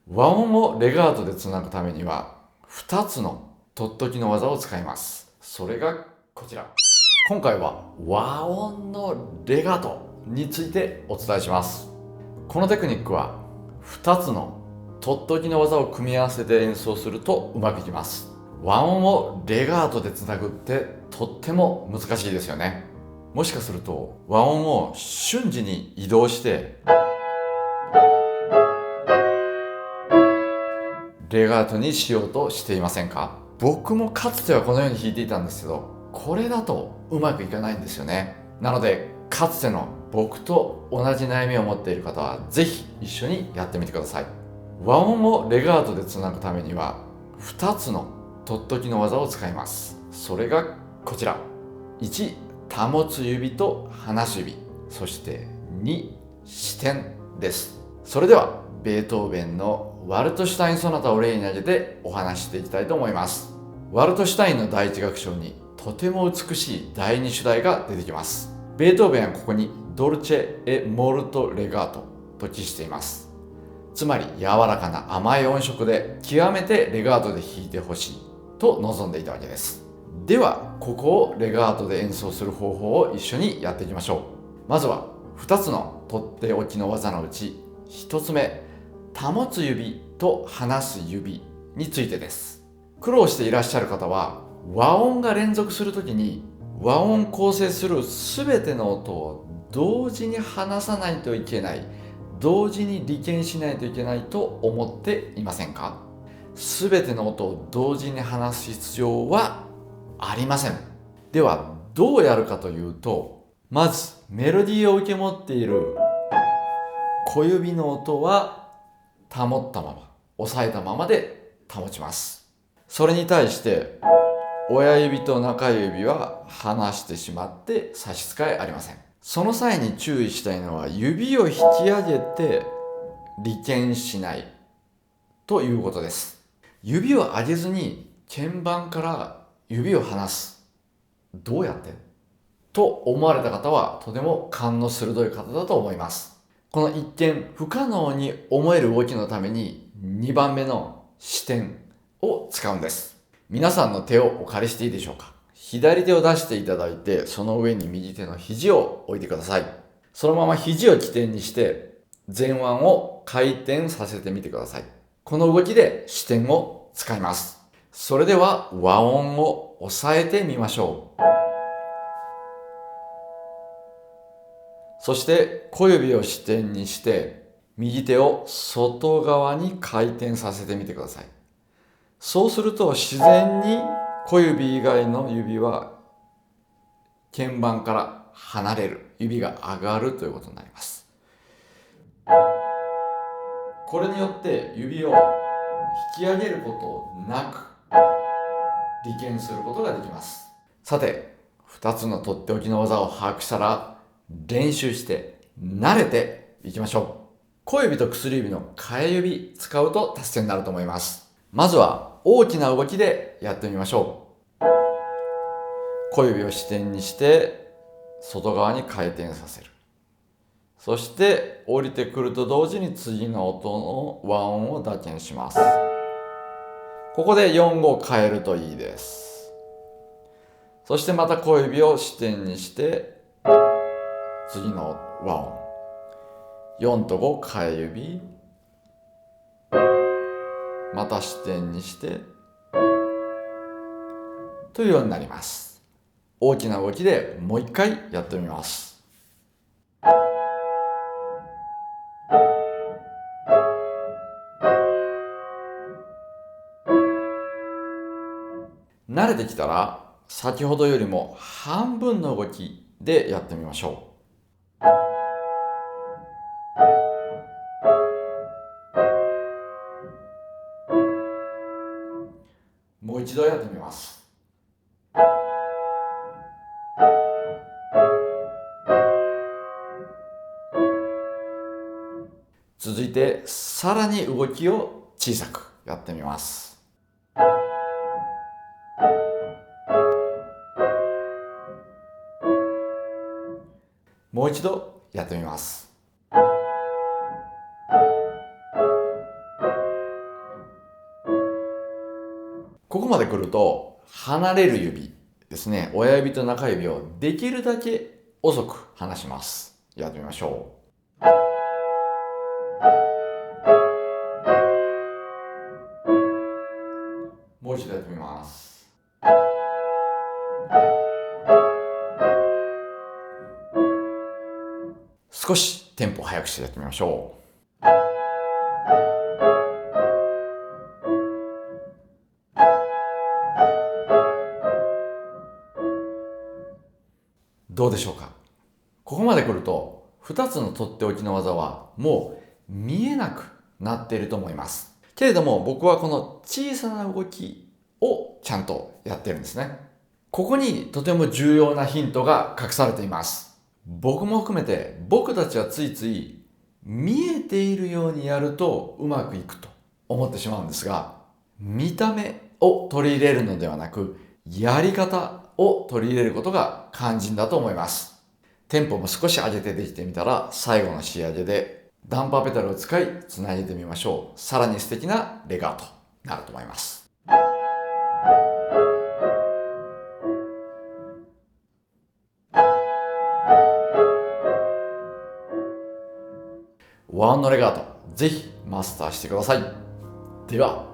和音をレガートでつなぐためには2つのとっときの技を使います。それがこちら。今回は和音のレガートについてお伝えします。このテクニックは2つのとっときの技を組み合わせて演奏するとうまくいきます。和音をレガートでつなぐってとっても難しいですよね。もしかすると和音を瞬時に移動してレガートにしようとしていませんか？僕もかつてはこのように弾いていたんですけど、これだとうまくいかないんですよね。なのでかつての僕と同じ悩みを持っている方はぜひ一緒にやってみてください。和音をレガートでつなぐためには2つのとっときの技を使います。それがこちら。1、保つ指と離す指、そして2、支点です。それではベートーベンのワルトシュタインソナタを例に挙げてお話ししていきたいと思います。ワルトシュタインの第一楽章にとても美しい第二主題が出てきます。ベートーベンはここにドルチェ・エ・モルト・レガートと記しています。つまり柔らかな甘い音色で極めてレガートで弾いてほしいと望んでいたわけです。ではここをレガートで演奏する方法を一緒にやっていきましょう。まずは2つのとっておきの技のうち1つ目、保つ指と離す指についてです。苦労していらっしゃる方は和音が連続するときに和音構成する全ての音を同時に離さないといけない、同時に離鍵しないといけないと思っていませんか？全ての音を同時に離す必要はありません。ではどうやるかというと、まずメロディーを受け持っている小指の音は保ったまま、押さえたままで保ちます。それに対して親指と中指は離してしまって差し支えありません。その際に注意したいのは指を引き上げて離鍵しないということです。指を上げずに鍵盤から指を離す、どうやってと思われた方はとても勘の鋭い方だと思います。この一見不可能に思える動きのために2番目の視点を使うんです。皆さんの手をお借りしていいでしょうか。左手を出していただいて、その上に右手の肘を置いてください。そのまま肘を起点にして前腕を回転させてみてください。この動きで視点を使います。それでは和音を押さえてみましょう。そして小指を支点にして右手を外側に回転させてみてください。そうすると自然に小指以外の指は鍵盤から離れる、指が上がるということになります。これによって指を引き上げることなく離鍵することができます。さて、2つのとっておきの技を把握したら練習して慣れていきましょう。小指と薬指の替え指使うと達成になると思います。まずは大きな動きでやってみましょう。小指を支点にして外側に回転させる。そして降りてくると同時に次の音の和音を打鍵します。ここで4、5変えるといいです。そしてまた小指を支点にして次の和音。4と5替え指。また支点にしてというようになります。大きな動きでもう一回やってみます。慣れてきたら先ほどよりも半分の動きでやってみましょう。もう一度やってみます。続いてさらに動きを小さくやってみます。もう一度やってみます。ここまで来ると、離れる指ですね、親指と中指をできるだけ遅く離します。やってみましょう。もう一度やってみます。少しテンポを速くしてやってみましょう。どうでしょうか。ここまで来ると、2つのとっておきの技はもう見えなくなっていると思います。けれども僕はこの小さな動きをちゃんとやってるんですね。ここにとても重要なヒントが隠されています。僕も含めて僕たちはついつい見えているようにやるとうまくいくと思ってしまうんですが、見た目を取り入れるのではなく、やり方を取り入れることが肝心だと思います。テンポも少し上げてできてみたら、最後の仕上げでダンパーペダルを使いつなげてみましょう。さらに素敵なレガートになると思います。和音のレガート、ぜひマスターしてください。では。